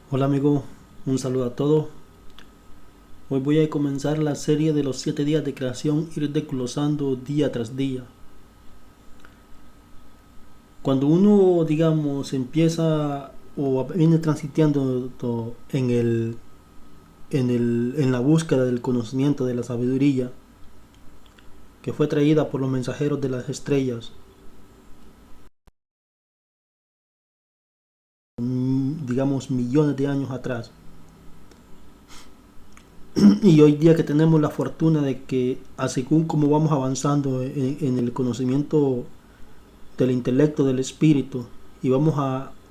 Hola amigo, un saludo a todos. Hoy voy a comenzar la serie de los 7 días de creación, ir desglosando día tras día. Cuando uno, digamos, empieza o viene transitando en la búsqueda del conocimiento, de la sabiduría, que fue traída por los mensajeros de las estrellas, digamos, millones de años atrás. Y hoy día que tenemos la fortuna de que, así como vamos avanzando en el conocimiento del intelecto, del espíritu, y vamos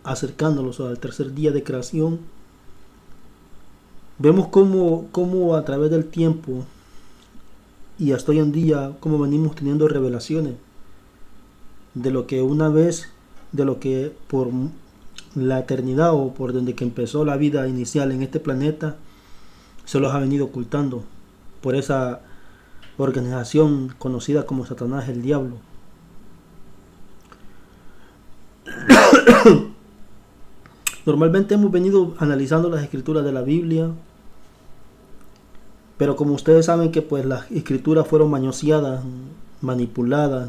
acercándolos al tercer día de creación, vemos cómo a través del tiempo y hasta hoy en día, cómo venimos teniendo revelaciones de lo que una vez, de lo que por la eternidad o por desde que empezó la vida inicial en este planeta, se los ha venido ocultando por esa organización conocida como Satanás, el diablo. Normalmente hemos venido analizando las escrituras de la Biblia, pero como ustedes saben que pues las escrituras fueron mañoseadas, manipuladas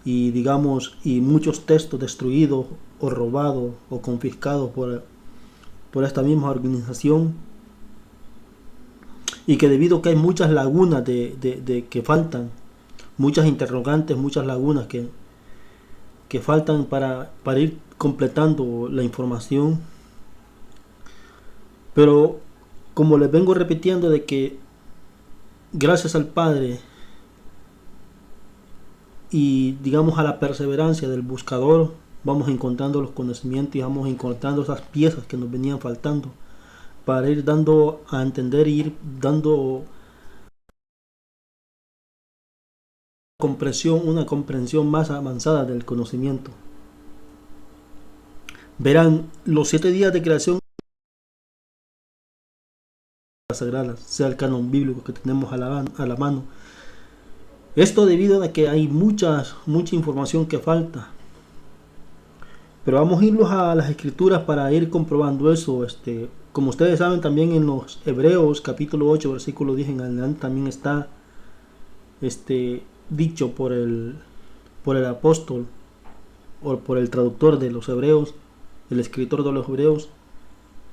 y digamos y muchos textos destruidos o robados o confiscados por esta misma organización, y que debido a que hay muchas lagunas de que faltan, muchas interrogantes, muchas lagunas que faltan para ir completando la información. Pero como les vengo repitiendo de que gracias al Padre y digamos a la perseverancia del buscador, vamos encontrando los conocimientos y vamos encontrando esas piezas que nos venían faltando para ir dando a entender y ir dando una comprensión más avanzada del conocimiento. Verán, los 7 días de creación sagradas, sea el canon bíblico que tenemos a la mano. Esto debido a que hay mucha información que falta. Pero vamos a irnos a las escrituras para ir comprobando eso. Como ustedes saben, también en los Hebreos capítulo 8 versículo 10 en adelante también está dicho por el apóstol o por el traductor de los Hebreos, el escritor de los Hebreos,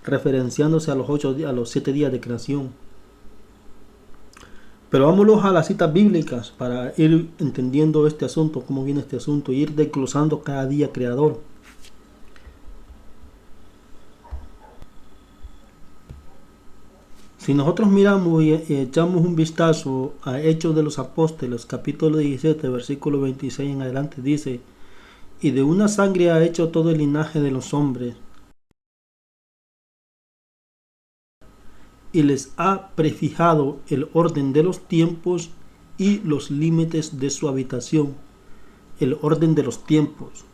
referenciándose a los 7 días de creación. Pero vámonos a las citas bíblicas para ir entendiendo este asunto, cómo viene este asunto, y ir desglosando cada día creador. Si nosotros miramos y echamos un vistazo a Hechos de los Apóstoles, capítulo 17, versículo 26 en adelante, dice: y de una sangre ha hecho todo el linaje de los hombres, y les ha prefijado el orden de los tiempos y los límites de su habitación. El orden de los tiempos.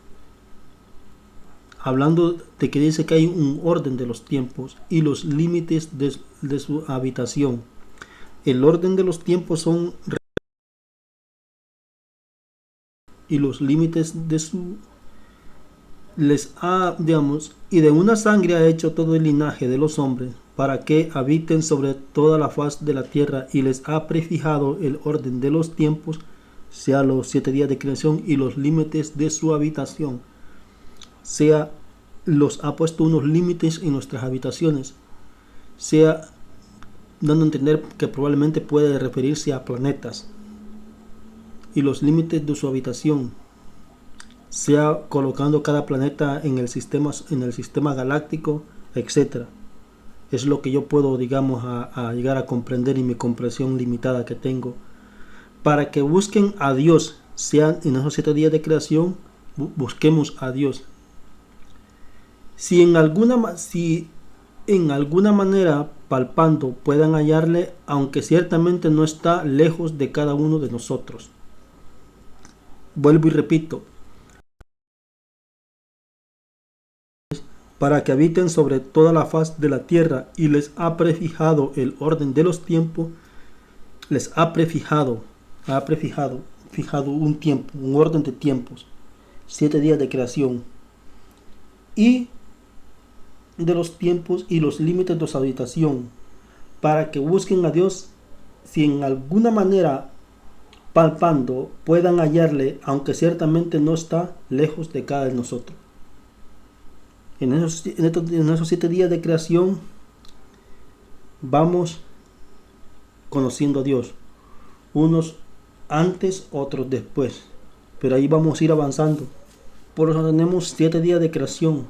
Hablando de que dice que hay un orden de los tiempos y los límites de su habitación. El orden de los tiempos son y los límites de su les ha, digamos, y de una sangre ha hecho todo el linaje de los hombres para que habiten sobre toda la faz de la tierra, y les ha prefijado el orden de los tiempos, sea los 7 días de creación, y los límites de su habitación, sea los ha puesto unos límites en nuestras habitaciones, sea dando a entender que probablemente puede referirse a planetas, y los límites de su habitación, sea colocando cada planeta en el sistema galáctico, etcétera. Es lo que yo puedo, digamos, a llegar a comprender en mi comprensión limitada que tengo. Para que busquen a Dios, sean en esos 7 días de creación, busquemos a Dios. Si en alguna manera palpando puedan hallarle, aunque ciertamente no está lejos de cada uno de nosotros. Vuelvo y repito, para que habiten sobre toda la faz de la tierra, y les ha prefijado el orden de los tiempos, les ha prefijado un tiempo, un orden de tiempos, 7 días de creación, y de los tiempos y los límites de su habitación, para que busquen a Dios, si en alguna manera palpando puedan hallarle, aunque ciertamente no está lejos de cada de nosotros. En esos 7 días de creación vamos conociendo a Dios, unos antes, otros después, pero ahí vamos a ir avanzando. Por eso tenemos 7 días de creación,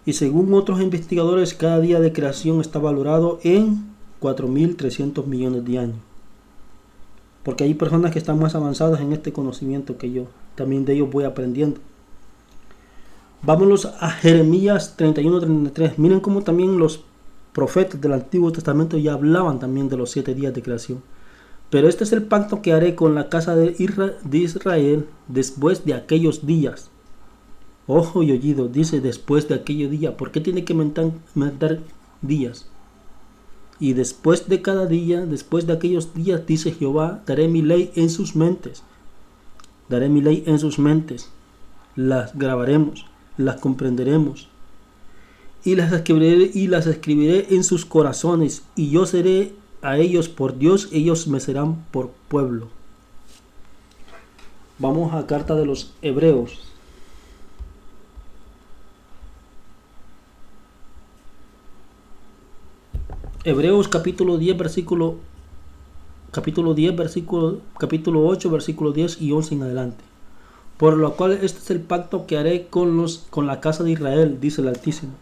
y según otros investigadores, cada día de creación está valorado en 4.300 millones de años, porque hay personas que están más avanzadas en este conocimiento que yo. También de ellos voy aprendiendo. Vámonos a Jeremías 31-33. Miren cómo también los profetas del Antiguo Testamento ya hablaban también de los 7 días de creación. Pero este es el pacto que haré con la casa de Israel después de aquellos días. Ojo y oído, dice después de aquellos días. ¿Por qué tiene que mentar días? Y después de cada día, después de aquellos días, dice Jehová, daré mi ley en sus mentes. Daré mi ley en sus mentes. Las grabaremos, las comprenderemos. Y las escribiré en sus corazones. Y yo seré a ellos por Dios, ellos me serán por pueblo. Vamos a carta de los Hebreos. Hebreos capítulo 10 versículo capítulo 8 versículo 10 y 11 en adelante. Por lo cual este es el pacto que haré con la casa de Israel, dice el Altísimo.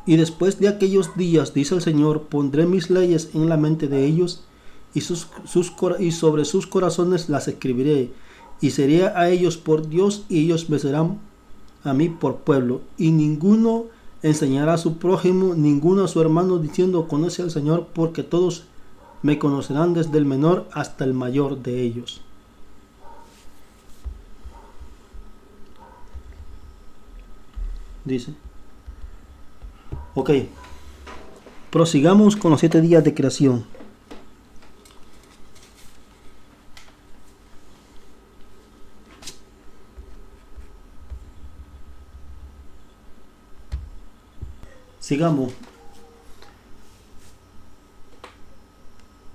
Y después de aquellos días, dice el Señor, pondré mis leyes en la mente de ellos y sobre sus corazones las escribiré, y seré a ellos por Dios y ellos me serán a mí por pueblo. Y ninguno enseñará a su prójimo, ninguno a su hermano, diciendo, conoce al Señor, porque todos me conocerán desde el menor hasta el mayor de ellos. Dice. Ok. Prosigamos con los 7 días de creación. Sigamos.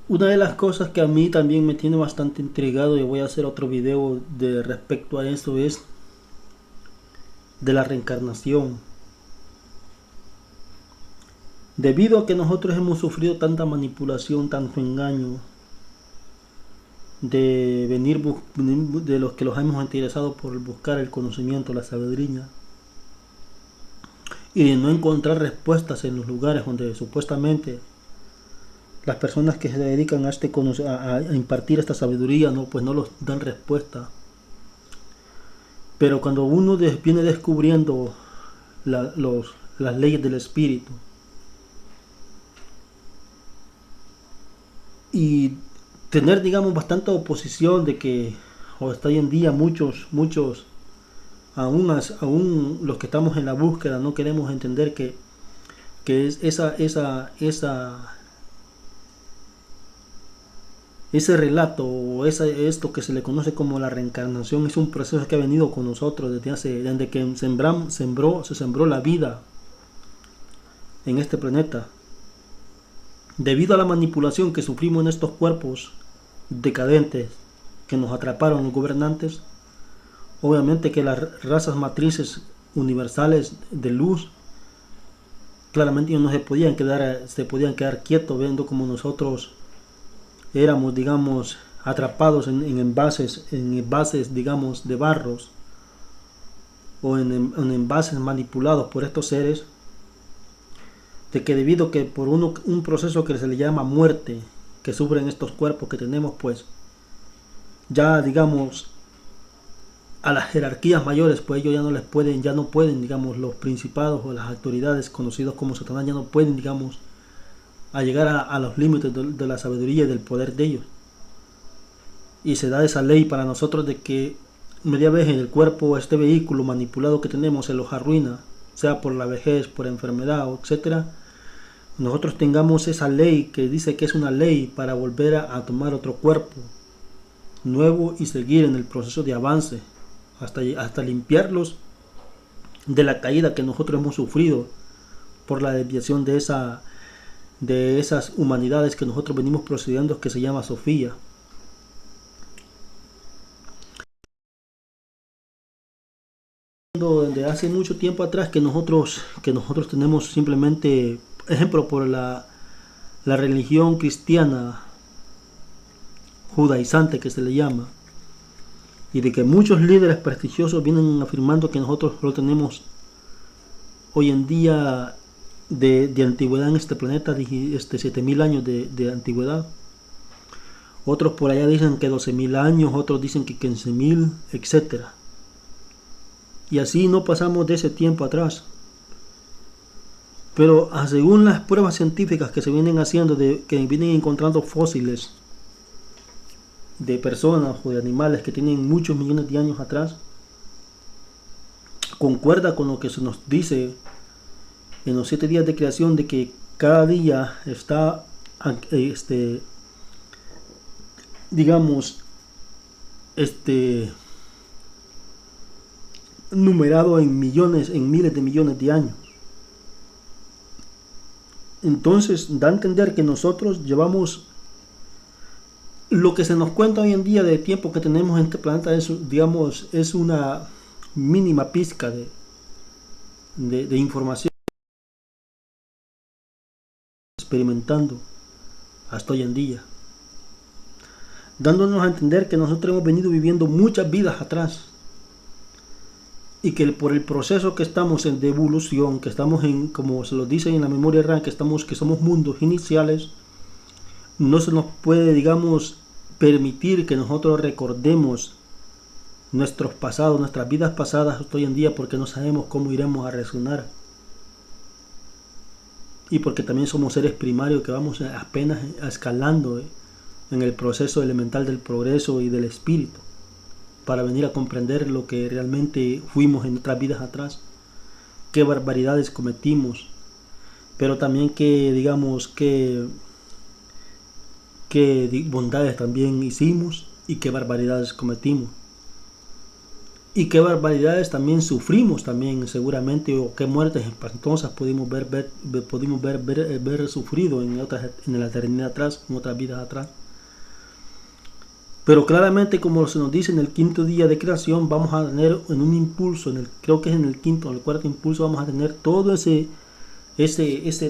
Una de las cosas que a mí también me tiene bastante intrigado, y voy a hacer otro video de respecto a eso, es de la reencarnación. Debido a que nosotros hemos sufrido tanta manipulación, tanto engaño, de los que los hemos interesado por buscar el conocimiento, la sabiduría, y de no encontrar respuestas en los lugares donde supuestamente las personas que se dedican a impartir esta sabiduría pues no los dan respuesta. Pero cuando uno viene descubriendo las leyes del espíritu y tener, digamos, bastante oposición de que hasta hoy en día muchos aún los que estamos en la búsqueda no queremos entender que es ese relato o esto que se le conoce como la reencarnación es un proceso que ha venido con nosotros desde que se sembró la vida en este planeta. Debido a la manipulación que sufrimos en estos cuerpos decadentes que nos atraparon los gobernantes, obviamente que las razas matrices universales de luz claramente no se podían quedar quietos viendo como nosotros éramos, digamos, atrapados en envases, digamos, de barros, o en envases manipulados por estos seres, de que debido a que por un proceso que se le llama muerte que sufren estos cuerpos que tenemos, pues ya, digamos, a las jerarquías mayores, pues ellos ya no pueden, digamos, los principados o las autoridades conocidos como Satanás ya no pueden, digamos, a llegar a los límites de la sabiduría y del poder de ellos. Y se da esa ley para nosotros de que media vez en el cuerpo, este vehículo manipulado que tenemos se los arruina, sea por la vejez, por enfermedad, etcétera. Nosotros tengamos esa ley que dice que es una ley para volver a tomar otro cuerpo nuevo y seguir en el proceso de avance hasta limpiarlos de la caída que nosotros hemos sufrido por la desviación de esas humanidades que nosotros venimos procediendo, que se llama Sofía. Desde hace mucho tiempo atrás que nosotros tenemos simplemente, ejemplo, por la religión cristiana judaizante que se le llama, y de que muchos líderes prestigiosos vienen afirmando que nosotros lo tenemos hoy en día de antigüedad en este planeta, 7000 años de antigüedad. Otros por allá dicen que 12.000 años, otros dicen que 15.000, etc. Y así no pasamos de ese tiempo atrás. Pero según las pruebas científicas que se vienen haciendo, que vienen encontrando fósiles de personas o de animales que tienen muchos millones de años atrás, concuerda con lo que se nos dice en los 7 días de creación, de que cada día está digamos numerado en millones, en miles de millones de años. Entonces da a entender que nosotros llevamos lo que se nos cuenta hoy en día de tiempo que tenemos en este planeta, es una mínima pizca de información experimentando hasta hoy en día, dándonos a entender que nosotros hemos venido viviendo muchas vidas atrás, y que por el proceso que estamos de evolución, que estamos en, como se lo dice en la memoria RAM, que somos mundos iniciales, no se nos puede, permitir que nosotros recordemos nuestros pasados, nuestras vidas pasadas hasta hoy en día, porque no sabemos cómo iremos a reaccionar, y porque también somos seres primarios que vamos apenas escalando en el proceso elemental del progreso y del espíritu, para venir a comprender lo que realmente fuimos en otras vidas atrás, qué barbaridades cometimos, pero también qué bondades también hicimos, y qué barbaridades cometimos, y qué barbaridades también sufrimos también seguramente, o qué muertes espantosas pudimos ver sufrido en la eternidad atrás, en otras vidas atrás. Pero claramente, como se nos dice en el 5.º día de creación, vamos a tener en un impulso, creo que es en el 5.º o el 4.º impulso, vamos a tener todo ese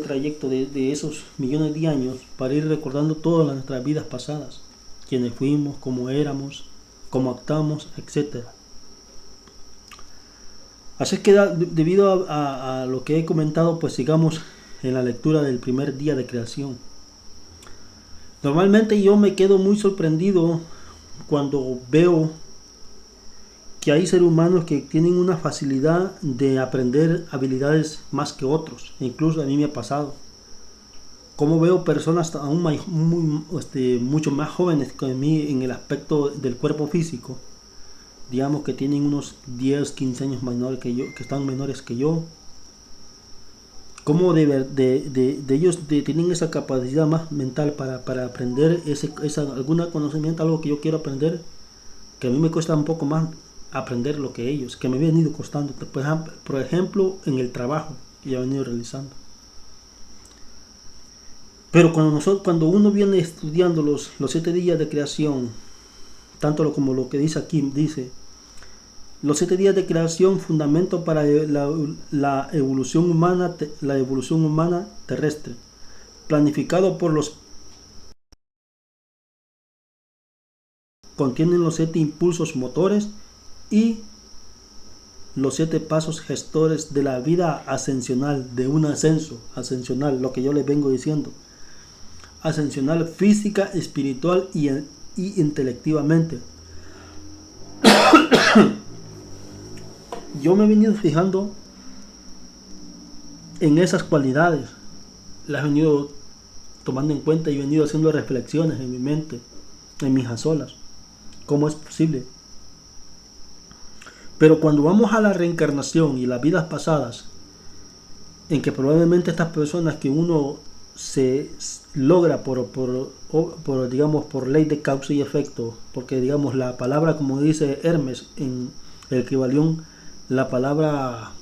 trayecto de esos millones de años, para ir recordando todas nuestras vidas pasadas, quiénes fuimos, cómo éramos, cómo actuamos, etc. Así que debido a lo que he comentado, pues sigamos en la lectura del primer día de creación. Normalmente yo me quedo muy sorprendido cuando veo que hay seres humanos que tienen una facilidad de aprender habilidades más que otros. Incluso a mí me ha pasado. Como veo personas aún mucho más jóvenes que mí en el aspecto del cuerpo físico, digamos que tienen unos 10, 15 años menores que yo, que están menores que yo. Como de ellos tienen esa capacidad más mental para aprender algún conocimiento, algo que yo quiero aprender, que a mí me cuesta un poco más aprender lo que ellos, que me ha venido costando, por ejemplo, en el trabajo que ya he venido realizando. Pero cuando uno viene estudiando los 7 días de creación, tanto como lo que dice aquí, dice: los 7 días de creación, fundamento para la evolución humana terrestre, planificado por los, contienen los 7 impulsos motores y los 7 pasos gestores de la vida ascensional, de un ascenso ascensional, lo que yo les vengo diciendo, ascensional física, espiritual y intelectivamente. Yo me he venido fijando en esas cualidades, las he venido tomando en cuenta y he venido haciendo reflexiones en mi mente, en mis a solas, cómo es posible. Pero cuando vamos a la reencarnación y las vidas pasadas, en que probablemente estas personas que uno se logra por ley de causa y efecto, porque la palabra, como dice Hermes en el Kybalión, la palabra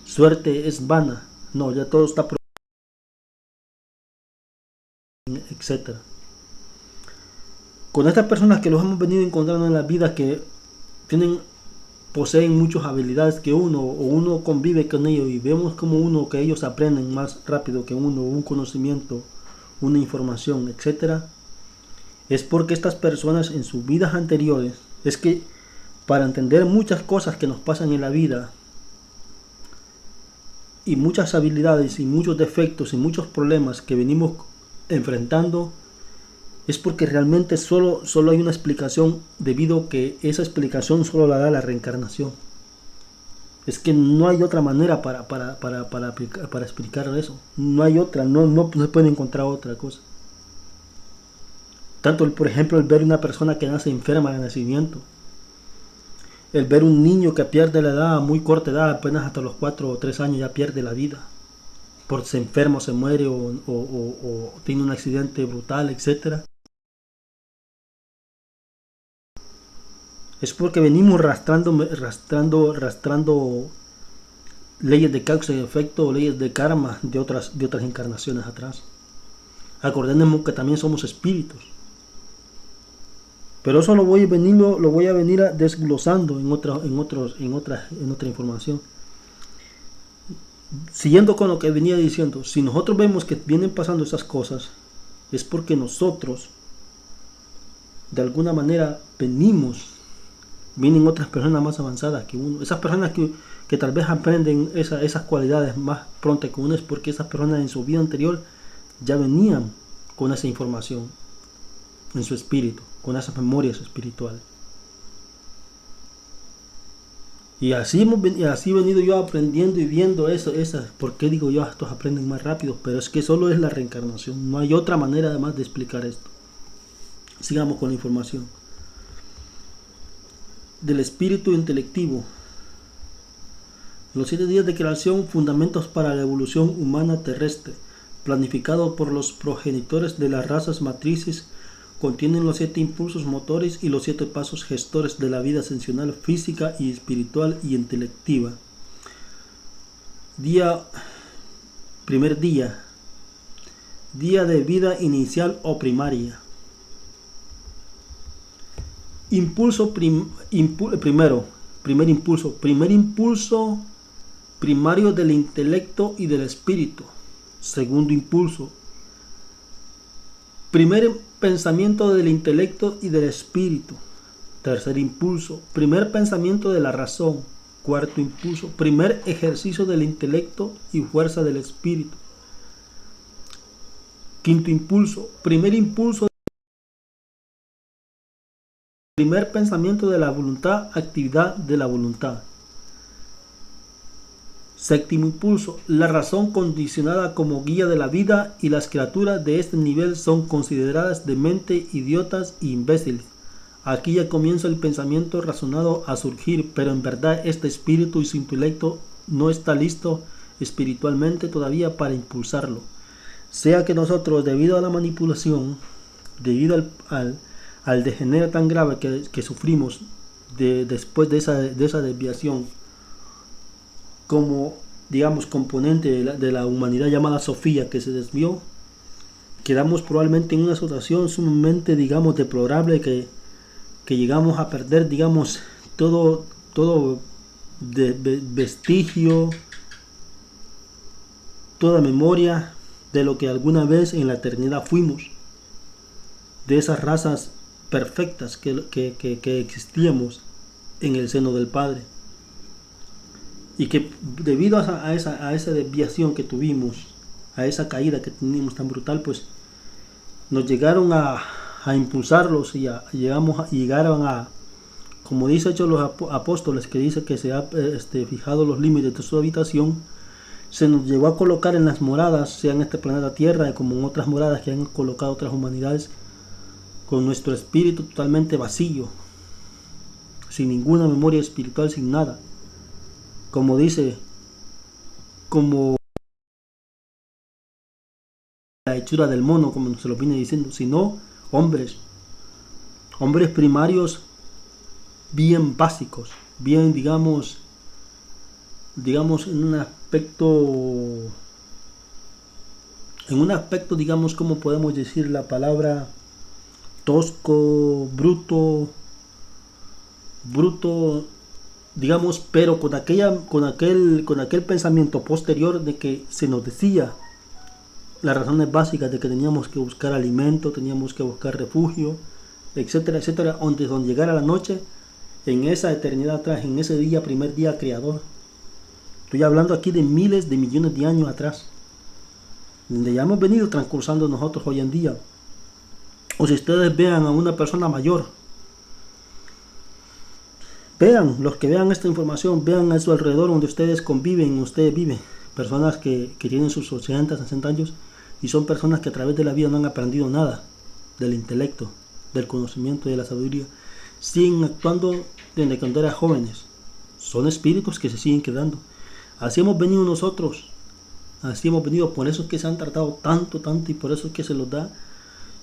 suerte es vana. No, ya todo está etcétera. Con estas personas que los hemos venido encontrando en la vida, que poseen muchas habilidades que uno, o uno convive con ellos y vemos como uno que ellos aprenden más rápido que uno, un conocimiento, una información, etcétera, es porque estas personas en sus vidas anteriores, es que para entender muchas cosas que nos pasan en la vida y muchas habilidades y muchos defectos y muchos problemas que venimos enfrentando, es porque realmente solo hay una explicación, debido a que esa explicación solo la da la reencarnación. Es que no hay otra manera para explicar eso. No hay otra, no se puede encontrar otra cosa. Tanto, por ejemplo, el ver una persona que nace enferma de nacimiento, el ver un niño que pierde la edad a muy corta edad, apenas hasta los 4 o 3 años ya pierde la vida, por se enferma, se muere o tiene un accidente brutal, etcétera. Es porque venimos arrastrando leyes de causa y efecto, leyes de karma de otras encarnaciones atrás. Acordémonos que también somos espíritus. Pero eso lo voy a venir desglosando en otra información. Siguiendo con lo que venía diciendo, si nosotros vemos que vienen pasando esas cosas, es porque nosotros, de alguna manera, vienen otras personas más avanzadas que uno. Esas personas que tal vez aprenden esas cualidades más pronto que uno, es porque esas personas en su vida anterior ya venían con esa información en su espíritu, con esas memorias espirituales. Y así he venido yo aprendiendo y viendo eso. ¿Por qué digo yo estos aprenden más rápido? Pero es que solo es la reencarnación. No hay otra manera además de explicar esto. Sigamos con la información. Del espíritu intelectivo. Los 7 días de creación, fundamentos para la evolución humana terrestre, planificado por los progenitores de las razas matrices, contienen los 7 impulsos motores y los 7 pasos gestores de la vida ascensional física y espiritual y intelectiva. Primer día. Día de vida inicial o primaria. Primer impulso primario del intelecto y del espíritu. Segundo impulso, primer pensamiento del intelecto y del espíritu. Tercer impulso, primer pensamiento de la razón. Cuarto impulso, primer ejercicio del intelecto y fuerza del espíritu. Quinto impulso, primer pensamiento de la voluntad, actividad de la voluntad. Séptimo impulso, la razón condicionada como guía de la vida, y las criaturas de este nivel son consideradas de mente idiotas e imbéciles. Aquí ya comienza el pensamiento razonado a surgir, pero en verdad este espíritu y su intelecto no está listo espiritualmente todavía para impulsarlo. Sea que nosotros, debido a la manipulación, debido al degenero tan grave que sufrimos después de esa desviación, como digamos componente de la humanidad llamada Sofía, que se desvió, quedamos probablemente en una situación sumamente, digamos, deplorable, que llegamos a perder, digamos, todo vestigio, toda memoria de lo que alguna vez en la eternidad fuimos, de esas razas perfectas que existíamos en el seno del Padre. Y que debido a esa desviación que tuvimos, a esa caída que teníamos tan brutal, pues nos llegaron a impulsarlos y llegaron a, como dice Hechos los Apóstoles, que dice que se ha fijado los límites de su habitación, se nos llegó a colocar en las moradas, sea en este planeta Tierra, como en otras moradas que han colocado otras humanidades, con nuestro espíritu totalmente vacío, sin ninguna memoria espiritual, sin nada. Como dice, como la hechura del mono, como se lo viene diciendo, sino hombres primarios bien básicos, bien, digamos, digamos, en un aspecto, digamos, como podemos decir la palabra tosco, bruto, digamos, pero con aquel pensamiento posterior de que se nos decía las razones básicas de que teníamos que buscar alimento, teníamos que buscar refugio, etcétera, etcétera, donde llegara la noche, en esa eternidad atrás, en ese día, primer día creador. Estoy hablando aquí de miles de millones de años atrás, donde ya hemos venido transcursando nosotros hoy en día. O si ustedes vean a una persona mayor, vean, los que vean esta información, vean a su alrededor donde ustedes conviven, ustedes viven, personas que tienen sus 80, 60 años y son personas que a través de la vida no han aprendido nada del intelecto, del conocimiento y de la sabiduría. Siguen actuando desde cuando eran jóvenes. Son espíritus que se siguen quedando. Así hemos venido nosotros. Así hemos venido. Por eso es que se han tratado tanto, tanto, y por eso es que se los da.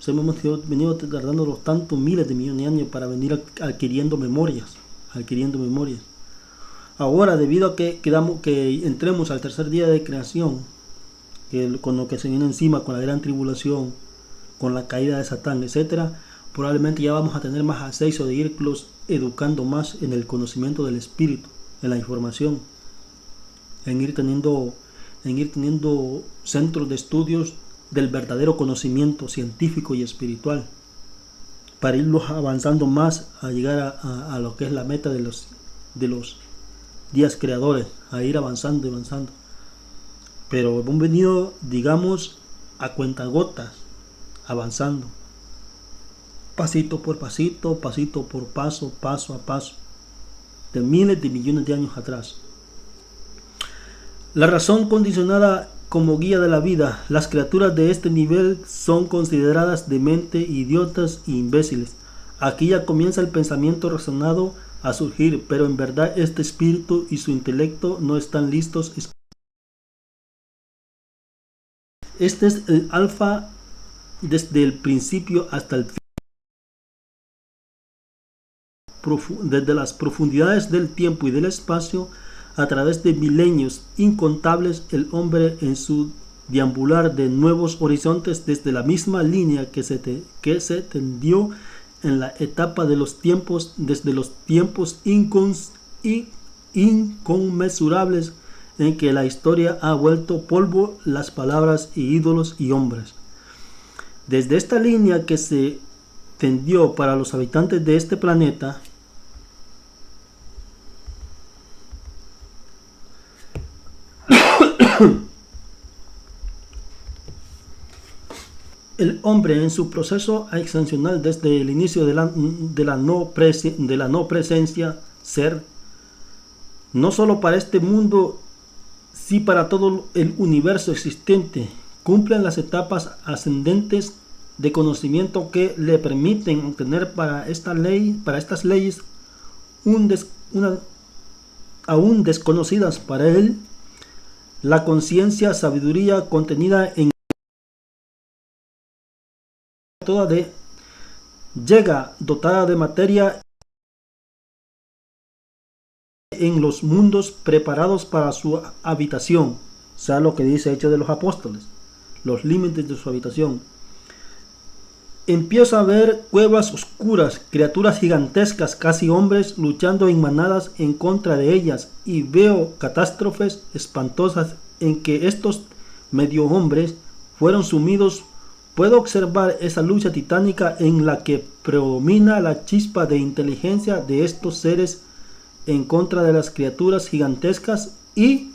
Hemos venido tardándolos tantos miles de millones de años para venir adquiriendo memorias. Ahora, debido a que entremos al tercer día de creación, con lo que se viene encima, con la gran tribulación, con la caída de Satán, etcétera, probablemente ya vamos a tener más acceso de irlos educando más en el conocimiento del espíritu, en la información, en ir teniendo centros de estudios del verdadero conocimiento científico y espiritual, para irlos avanzando más a llegar a lo que es la meta de los días creadores, a ir avanzando y avanzando. Pero hemos venido, digamos, a cuentagotas, avanzando, pasito por pasito, pasito por paso, paso a paso, de miles de millones de años atrás. La razón condicionada como guía de la vida. Las criaturas de este nivel son consideradas de mente idiotas e imbéciles. Aquí ya comienza el pensamiento razonado a surgir, pero en verdad este espíritu y su intelecto no están listos. Este es el alfa desde el principio hasta el fin. Desde las profundidades del tiempo y del espacio, a través de milenios incontables, el hombre en su deambular de nuevos horizontes desde la misma línea que se tendió en la etapa de los tiempos, desde los tiempos inconmensurables en que la historia ha vuelto polvo las palabras y ídolos y hombres. Desde esta línea que se tendió para los habitantes de este planeta, el hombre en su proceso ascensional desde el inicio de la no presencia ser, no solo para este mundo, sí para todo el universo existente, cumplen las etapas ascendentes de conocimiento que le permiten obtener para estas leyes aún desconocidas para él, la conciencia, sabiduría contenida en llega dotada de materia en los mundos preparados para su habitación, o sea, lo que dice Hechos de los Apóstoles, los límites de su habitación. Empiezo a ver cuevas oscuras, criaturas gigantescas, casi hombres, luchando en manadas en contra de ellas, y veo catástrofes espantosas en que estos medio hombres fueron sumidos. Puedo observar esa lucha titánica en la que predomina la chispa de inteligencia de estos seres en contra de las criaturas gigantescas y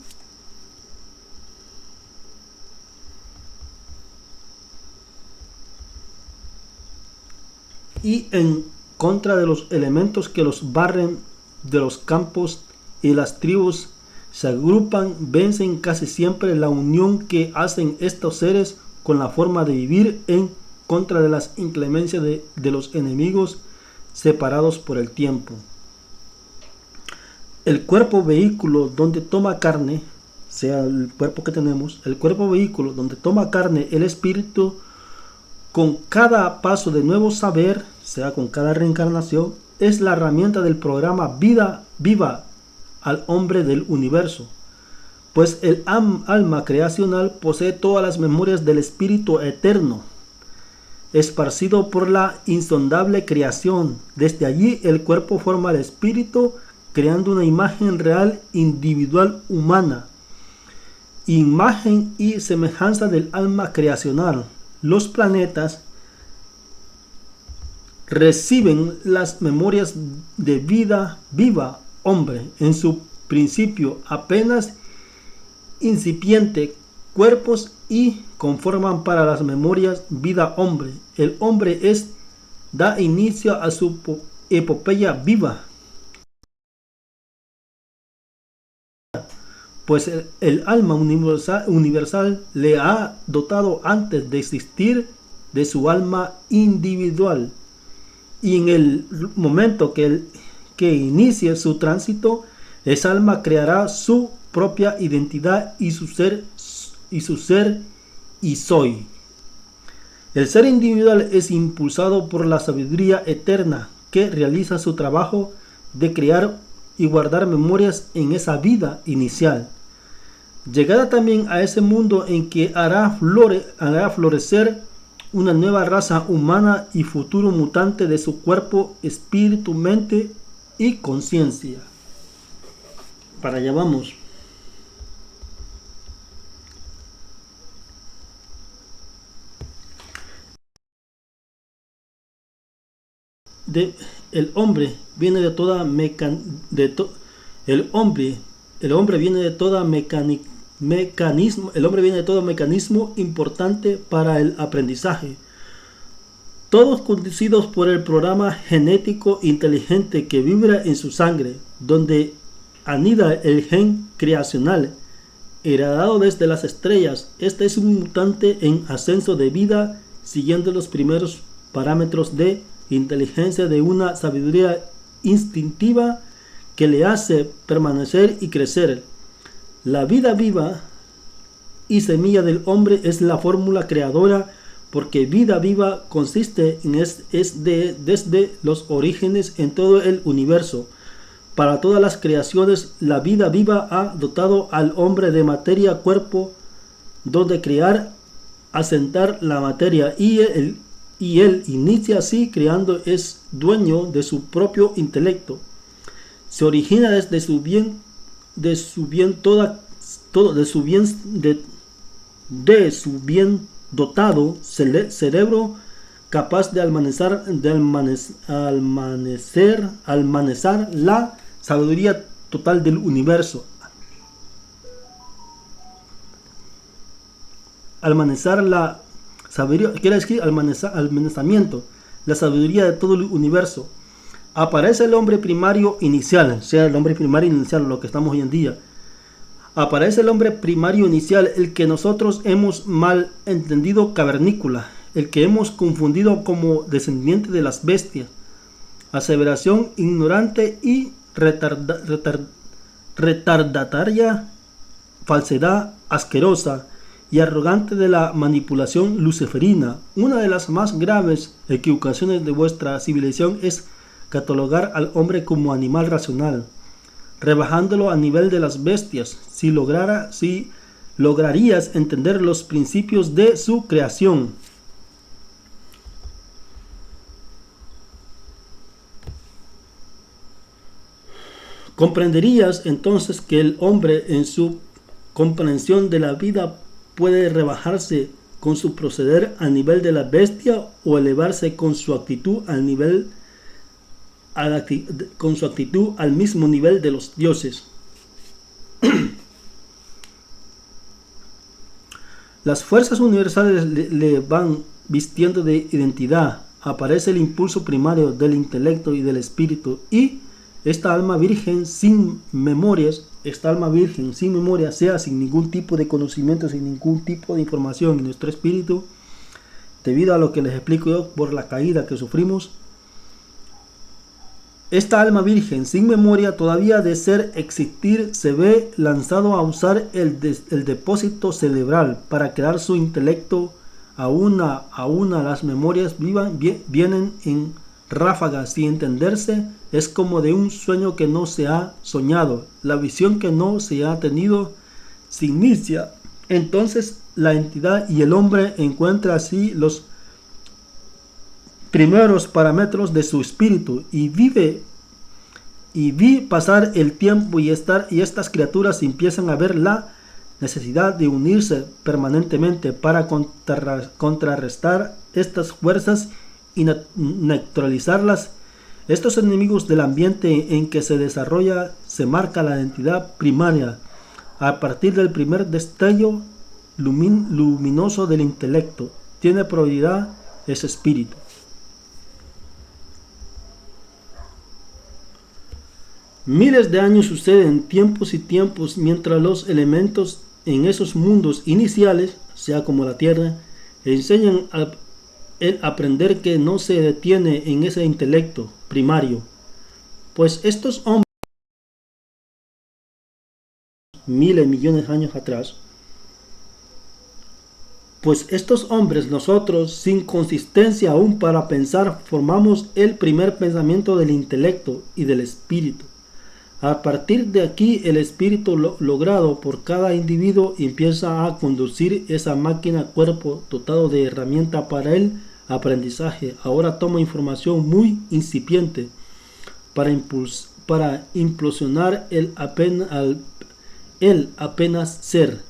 en contra de los elementos que los barren de los campos, y las tribus se agrupan, vencen casi siempre la unión que hacen estos seres con la forma de vivir en contra de las inclemencias de los enemigos separados por el tiempo. El cuerpo vehículo donde toma carne, sea el cuerpo que tenemos, el cuerpo vehículo donde toma carne el espíritu, con cada paso de nuevo saber, sea con cada reencarnación, es la herramienta del programa vida viva al hombre del universo. pues el alma creacional posee todas las memorias del Espíritu eterno, esparcido por la insondable creación. Desde allí el cuerpo forma el espíritu, creando una imagen real individual humana, imagen y semejanza del alma creacional. Los planetas reciben las memorias de vida viva, hombre, en su principio apenas incipiente, cuerpos y conforman para las memorias vida hombre. El hombre da inicio a su epopeya viva, pues el alma universal le ha dotado antes de existir de su alma individual, y en el momento que inicie su tránsito, esa alma creará su propia identidad y su ser y soy. El ser individual es impulsado por la sabiduría eterna que realiza su trabajo de crear y guardar memorias en esa vida inicial. Llegada también a ese mundo en que hará florecer una nueva raza humana y futuro mutante de su cuerpo, espíritu, mente y conciencia. Para allá vamos. El hombre viene de toda mecanismo importante para el aprendizaje, todos conducidos por el programa genético inteligente que vibra en su sangre, donde anida el gen creacional heredado desde las estrellas. Este es un mutante en ascenso de vida, siguiendo los primeros parámetros de inteligencia de una sabiduría instintiva que le hace permanecer y crecer. La vida viva y semilla del hombre es la fórmula creadora, porque vida viva consiste en desde los orígenes en todo el universo. Para todas las creaciones, la vida viva ha dotado al hombre de materia, cuerpo, donde crear, asentar la materia, y él inicia así creando, es dueño de su propio intelecto. Se origina desde su bien dotado cerebro, capaz de almacenar la sabiduría total del universo. Almacenar la sabiduría, quiere decir almacenamiento, la sabiduría de todo el universo. Aparece el hombre primario inicial, o sea, el hombre primario inicial, lo que estamos hoy en día. Aparece el hombre primario inicial, el que nosotros hemos mal entendido cavernícola, el que hemos confundido como descendiente de las bestias. Aseveración ignorante y retardataria, falsedad asquerosa y arrogante de la manipulación luciferina. Una de las más graves equivocaciones de vuestra civilización es catalogar al hombre como animal racional, rebajándolo a nivel de las bestias. Si lograrías entender los principios de su creación, comprenderías entonces que el hombre en su comprensión de la vida puede rebajarse con su proceder al nivel de la bestia o elevarse con su actitud al mismo nivel de los dioses. Las fuerzas universales le van vistiendo de identidad. Aparece el impulso primario del intelecto y del espíritu, y esta alma virgen sin memoria, sea sin ningún tipo de conocimiento, sin ningún tipo de información en nuestro espíritu, debido a lo que les explico yo por la caída que sufrimos. Esta alma virgen sin memoria todavía de ser existir se ve lanzado a usar el depósito cerebral para crear su intelecto. A una las memorias vienen en ráfagas sin entenderse. Es como de un sueño que no se ha soñado, la visión que no se ha tenido, se inicia, entonces la entidad y el hombre encuentran así los primeros parámetros de su espíritu y vi pasar el tiempo y estas criaturas empiezan a ver la necesidad de unirse permanentemente para contrarrestar estas fuerzas y neutralizarlas. Estos enemigos del ambiente en que se desarrolla se marca la identidad primaria a partir del primer destello luminoso del intelecto. Tiene prioridad ese espíritu. Miles de años suceden, tiempos y tiempos, mientras los elementos en esos mundos iniciales, sea como la Tierra, enseñan el aprender que no se detiene en ese intelecto primario. Pues estos hombres, miles, millones de años atrás, pues estos hombres, nosotros, sin consistencia aún para pensar, formamos el primer pensamiento del intelecto y del espíritu. A partir de aquí, el espíritu logrado por cada individuo empieza a conducir esa máquina cuerpo dotado de herramienta para el aprendizaje. Ahora toma información muy incipiente para implosionar el apenas ser.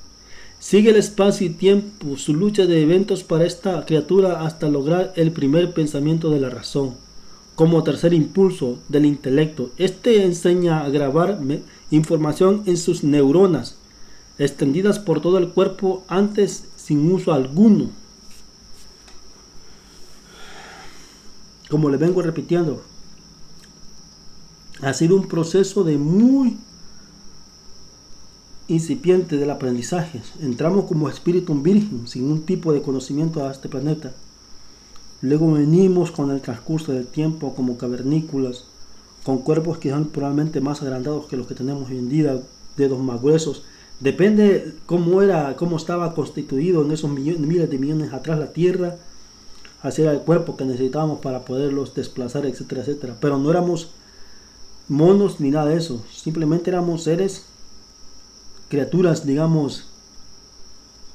Sigue el espacio y tiempo, su lucha de eventos para esta criatura hasta lograr el primer pensamiento de la razón. Como tercer impulso del intelecto, este enseña a grabar información en sus neuronas, extendidas por todo el cuerpo antes sin uso alguno. Como le vengo repitiendo, ha sido un proceso de muy incipiente del aprendizaje. Entramos como espíritu virgen, sin un tipo de conocimiento a este planeta. Luego venimos con el transcurso del tiempo como cavernícolas, con cuerpos que son probablemente más agrandados que los que tenemos hoy en día, dedos más gruesos. Depende cómo estaba constituido en esos miles de millones atrás la Tierra, así era el cuerpo que necesitábamos para poderlos desplazar, etcétera, etcétera. Pero no éramos monos ni nada de eso, simplemente éramos seres, criaturas, digamos,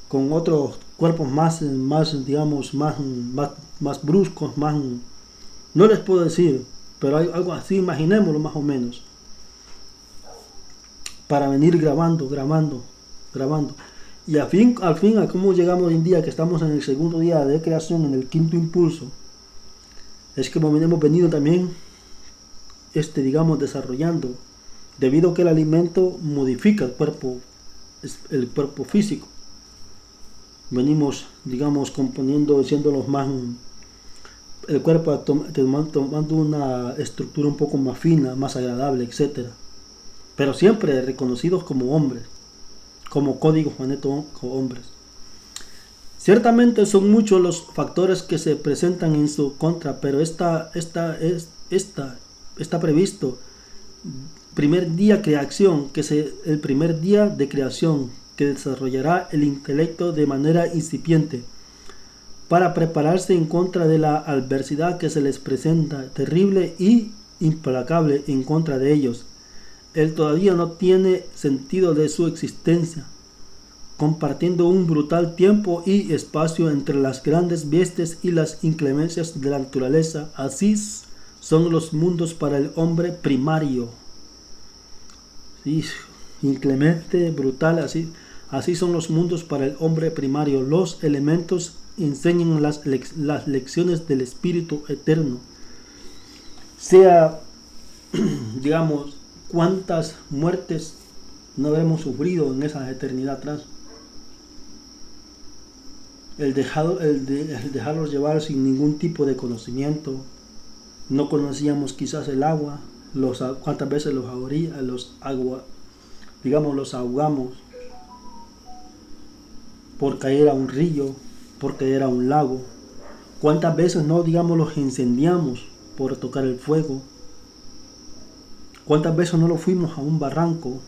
con otros cuerpos más bruscos, no les puedo decir, pero hay algo así, imaginémoslo más o menos, para venir grabando, y al fin a cómo llegamos hoy en día, que estamos en el segundo día de creación, en el quinto impulso, es que hemos venido también, desarrollando, debido a que el alimento modifica el cuerpo físico. Venimos, componiendo, siendo los más, el cuerpo tomando una estructura un poco más fina, más agradable, etcétera. Pero siempre reconocidos como hombres, como códigos genéticos hombres. Ciertamente son muchos los factores que se presentan en su contra, pero está previsto el primer día de creación que desarrollará el intelecto de manera incipiente para prepararse en contra de la adversidad que se les presenta, terrible y implacable en contra de ellos. Él todavía no tiene sentido de su existencia, compartiendo un brutal tiempo y espacio entre las grandes bestias y las inclemencias de la naturaleza. Así son los mundos para el hombre primario. Sí, inclemente, brutal, así son los mundos para el hombre primario. Los elementos enseñan las lecciones del espíritu eterno. Sea, cuántas muertes no habremos sufrido en esa eternidad atrás. El dejarlos llevar sin ningún tipo de conocimiento. No conocíamos quizás el agua, cuántas veces los ahogamos por caer a un río, por caer a un lago. Cuántas veces los incendiamos por tocar el fuego. Cuántas veces no lo fuimos a un barranco.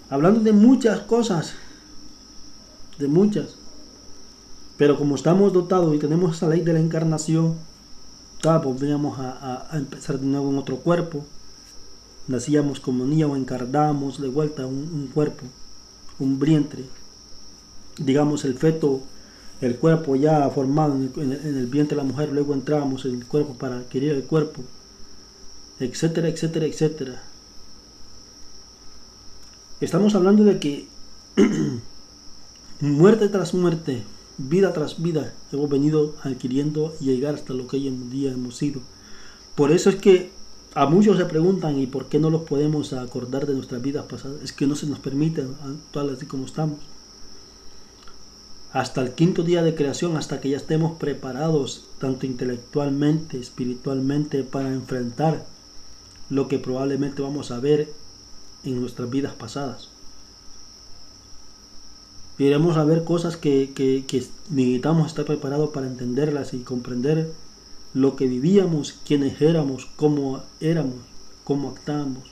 Hablando de muchas cosas, pero como estamos dotados y tenemos esa ley de la encarnación, volvíamos a empezar de nuevo en otro cuerpo. Nacíamos como niños o encarnábamos de vuelta un cuerpo. un vientre, digamos el feto, el cuerpo ya formado en el vientre de la mujer, luego entramos en el cuerpo para adquirir el cuerpo, etcétera, etcétera, etcétera. Estamos hablando de que muerte tras muerte, vida tras vida, hemos venido adquiriendo y llegar hasta lo que hoy en día hemos sido. Por eso es que a muchos se preguntan, ¿y por qué no los podemos acordar de nuestras vidas pasadas? Es que no se nos permite actuar así como estamos. Hasta el quinto día de creación, hasta que ya estemos preparados, tanto intelectualmente, espiritualmente, para enfrentar lo que probablemente vamos a ver en nuestras vidas pasadas. Iremos a ver cosas que necesitamos estar preparados para entenderlas y comprender lo que vivíamos, quiénes éramos, cómo actuábamos,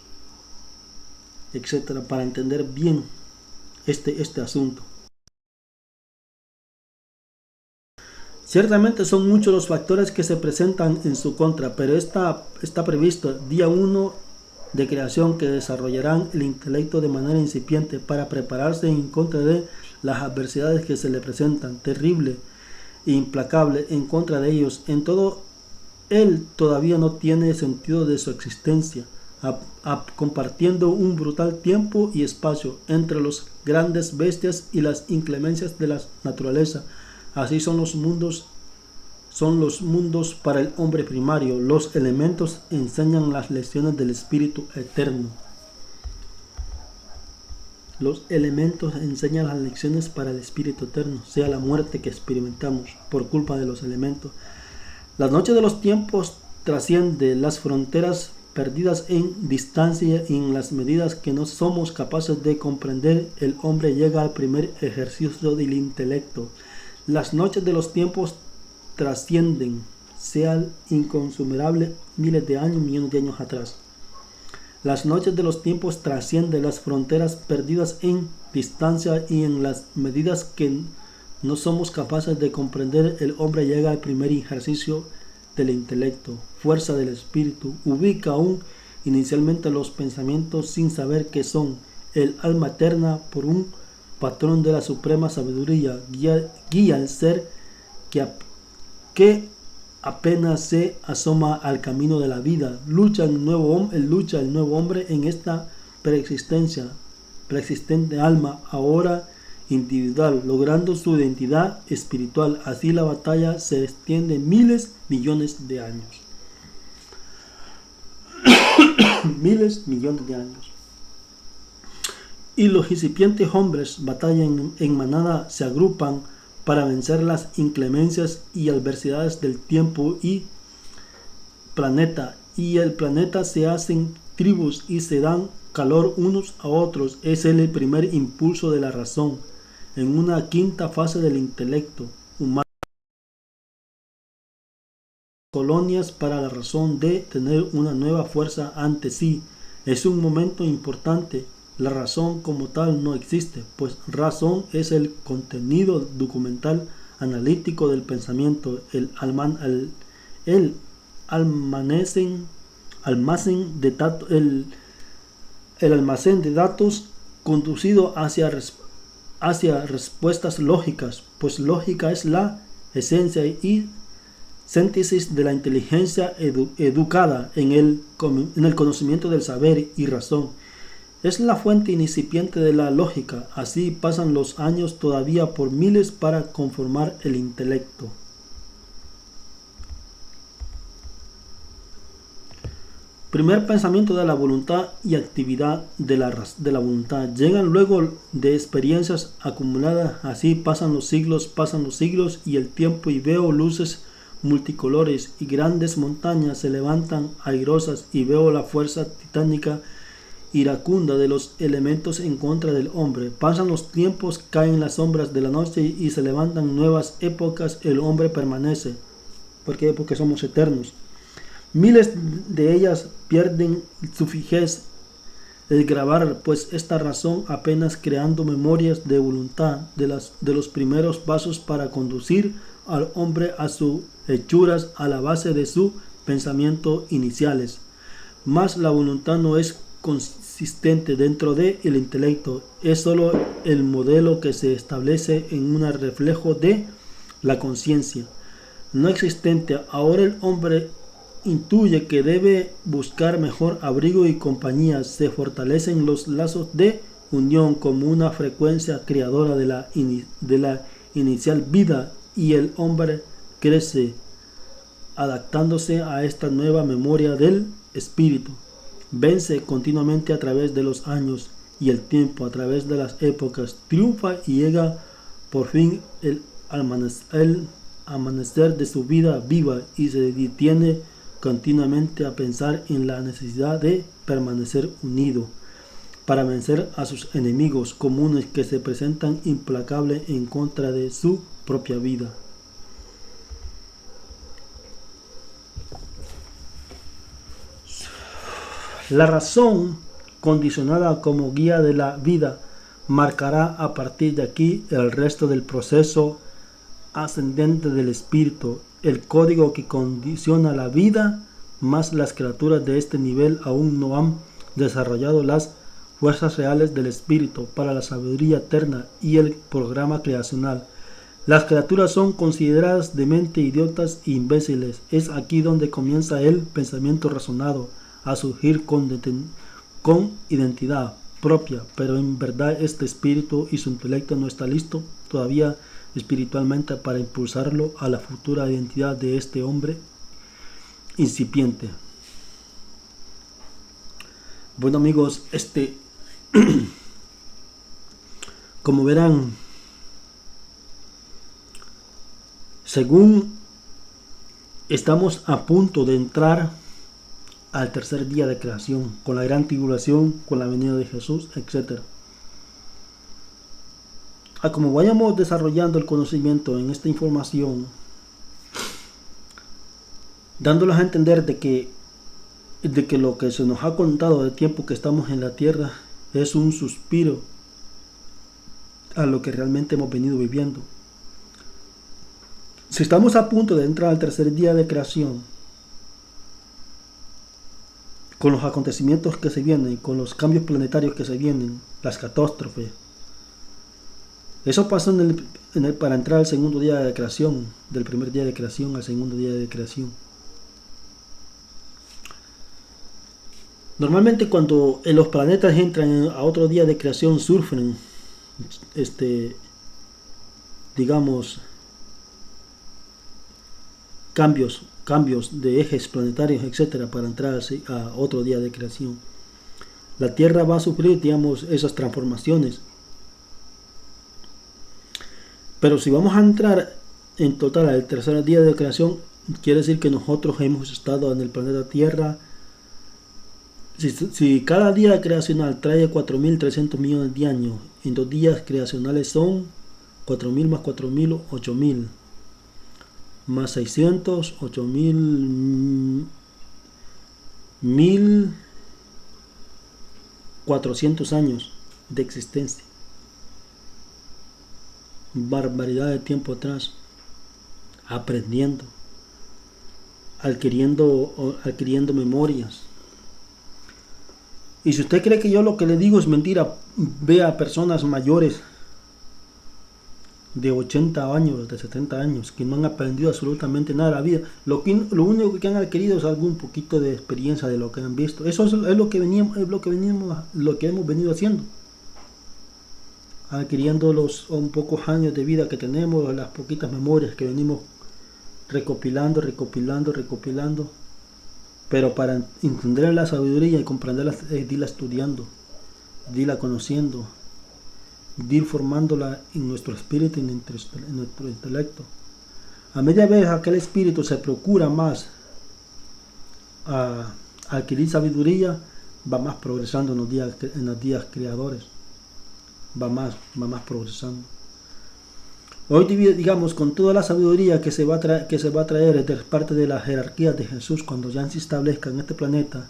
etcétera, para entender bien este asunto. Ciertamente son muchos los factores que se presentan en su contra, pero está previsto día 1 de creación que desarrollarán el intelecto de manera incipiente para prepararse en contra de las adversidades que se le presentan, terrible e implacable en contra de ellos. En todo, él todavía no tiene sentido de su existencia, compartiendo un brutal tiempo y espacio entre las grandes bestias y las inclemencias de la naturaleza. Así son los mundos para el hombre primario. Los elementos enseñan las lecciones del espíritu eterno. Los elementos enseñan las lecciones para el espíritu eterno, sea la muerte que experimentamos por culpa de los elementos. La noche de los tiempos trasciende las fronteras perdidas en distancia y en las medidas que no somos capaces de comprender. El hombre llega al primer ejercicio del intelecto. Las noches de los tiempos trascienden, sea inconsumerable, miles de años, millones de años atrás. Las noches de los tiempos trascienden las fronteras perdidas en distancia y en las medidas que no somos capaces de comprender. El hombre llega al primer ejercicio del intelecto, fuerza del espíritu, ubica aún inicialmente los pensamientos sin saber qué son. El alma eterna, por un patrón de la suprema sabiduría, guía al ser que apenas se asoma al camino de la vida. Lucha el nuevo hombre en esta preexistente alma, ahora individual, logrando su identidad espiritual. Así la batalla se extiende millones de años. Millones de años. Y los incipientes hombres batallan en manada, se agrupan para vencer las inclemencias y adversidades del tiempo y planeta. Y el planeta se hacen tribus y se dan calor unos a otros. Es el primer impulso de la razón en una quinta fase del intelecto humano. Colonias para la razón de tener una nueva fuerza ante sí. Es un momento importante. La razón como tal no existe, pues razón es el contenido documental analítico del pensamiento, el almacén de datos conducido hacia respuestas lógicas, pues lógica es la esencia y síntesis de la inteligencia educada en el conocimiento del saber y razón. Es la fuente incipiente de la lógica. Así pasan los años todavía por miles para conformar el intelecto. Primer pensamiento de la voluntad y actividad de la voluntad. Llegan luego de experiencias acumuladas. Así pasan los siglos y el tiempo, y veo luces multicolores y grandes montañas se levantan airosas, y veo la fuerza titánica iracunda de los elementos en contra del hombre. Pasan los tiempos, caen las sombras de la noche y se levantan nuevas épocas. El hombre permanece. ¿Por qué? Porque somos eternos. Miles de ellas pierden su fijez, el grabar, pues esta razón apenas creando memorias de voluntad de los primeros pasos para conducir al hombre a sus hechuras a la base de su pensamiento iniciales. Mas la voluntad no es consciente existente dentro del intelecto, es sólo el modelo que se establece en un reflejo de la conciencia no existente. Ahora el hombre intuye que debe buscar mejor abrigo y compañía. Se fortalecen los lazos de unión como una frecuencia creadora de la inicial vida, y el hombre crece adaptándose a esta nueva memoria del espíritu. Vence continuamente a través de los años y el tiempo, a través de las épocas, triunfa y llega por fin el amanecer de su vida viva, y se detiene continuamente a pensar en la necesidad de permanecer unido para vencer a sus enemigos comunes que se presentan implacables en contra de su propia vida. La razón, condicionada como guía de la vida, marcará a partir de aquí el resto del proceso ascendente del espíritu, el código que condiciona la vida, más las criaturas de este nivel aún no han desarrollado las fuerzas reales del espíritu para la sabiduría eterna y el programa creacional. Las criaturas son consideradas de mente idiotas e imbéciles. Es aquí donde comienza el pensamiento razonado a surgir con identidad propia, pero en verdad este espíritu y su intelecto no está listo todavía espiritualmente para impulsarlo a la futura identidad de este hombre incipiente. Bueno amigos, como verán, según estamos a punto de entrar al tercer día de creación, con la gran tribulación, con la venida de Jesús, etc. Como vayamos desarrollando el conocimiento en esta información, dándoles a entender de que lo que se nos ha contado de tiempo que estamos en la tierra es un suspiro a lo que realmente hemos venido viviendo. Si estamos a punto de entrar al tercer día de creación, con los acontecimientos que se vienen, con los cambios planetarios que se vienen, las catástrofes, eso pasó para entrar al segundo día de creación, del primer día de creación al segundo día de creación. Normalmente cuando los planetas entran a otro día de creación sufren, digamos, cambios de ejes planetarios, etcétera, para entrar a otro día de creación. La Tierra va a sufrir, digamos, esas transformaciones. Pero si vamos a entrar en total al tercer día de creación, quiere decir que nosotros hemos estado en el planeta Tierra. Si cada día creacional trae 4.300 millones de años, en 2 días creacionales son 4.000 más 4.000, 8.000. Más 600, 8.000, 1.400 años de existencia. Barbaridad de tiempo atrás, aprendiendo, adquiriendo memorias. Y si usted cree que yo lo que le digo es mentira, vea a personas mayores de 80 años, de 70 años, que no han aprendido absolutamente nada de la vida. Lo único que han adquirido es algún poquito de experiencia de lo que han visto. Eso es lo que hemos venido haciendo. Adquiriendo los pocos años de vida que tenemos, las poquitas memorias que venimos recopilando. Pero para entender la sabiduría y comprenderla, dila estudiando, dila conociendo, ir formándola en nuestro espíritu y en nuestro intelecto. A medida que aquel espíritu se procura más a adquirir sabiduría, va más progresando en los días creadores, va más progresando. Hoy, digamos, con toda la sabiduría que se va a traer de parte de la jerarquía de Jesús cuando ya se establezca en este planeta,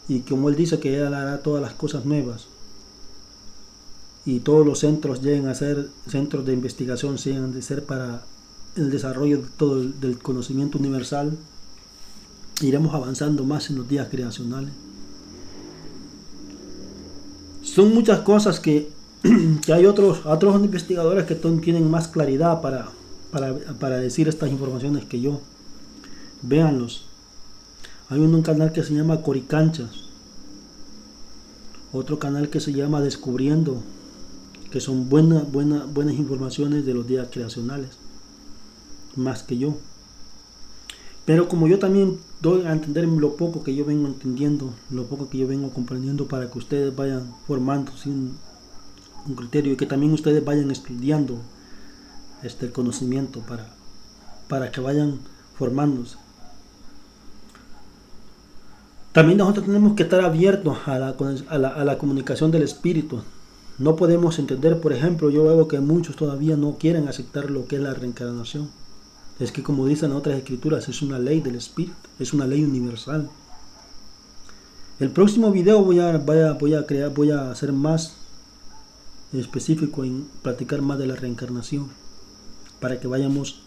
y como Él dice que Él hará todas las cosas nuevas, y todos los centros lleguen a ser centros de investigación, sean de ser para el desarrollo de todo del conocimiento universal, iremos avanzando más en los días creacionales. son muchas cosas que, que hay otros investigadores que tienen más claridad para decir estas informaciones que yo. Véanlos. Hay un canal que se llama Coricanchas, otro canal que se llama Descubriendo, que son buenas informaciones de los días creacionales, más que yo. Pero como yo también doy a entender lo poco que yo vengo entendiendo, lo poco que yo vengo comprendiendo, para que ustedes vayan formando un criterio y que también ustedes vayan estudiando el conocimiento para que vayan formándose. También nosotros tenemos que estar abiertos a la comunicación del espíritu. No podemos entender, por ejemplo, yo veo que muchos todavía no quieren aceptar lo que es la reencarnación. Es que, como dicen otras escrituras, es una ley del espíritu, es una ley universal. El próximo video voy a ser más específico en platicar más de la reencarnación, para que vayamos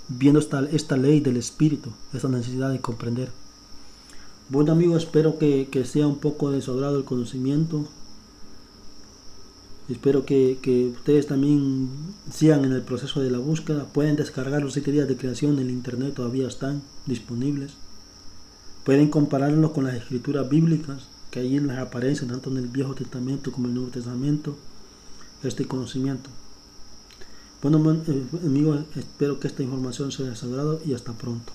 viendo esta ley del espíritu, esta necesidad de comprender. Bueno, amigos, espero que sea un poco de su agrado el conocimiento. Espero que ustedes también sigan en el proceso de la búsqueda. Pueden descargar los 7 días de creación en el internet, todavía están disponibles. Pueden compararlos con las escrituras bíblicas, que ahí les aparecen tanto en el Viejo Testamento como en el Nuevo Testamento, este conocimiento. Bueno, amigos, espero que esta información sea de su agrado y hasta pronto.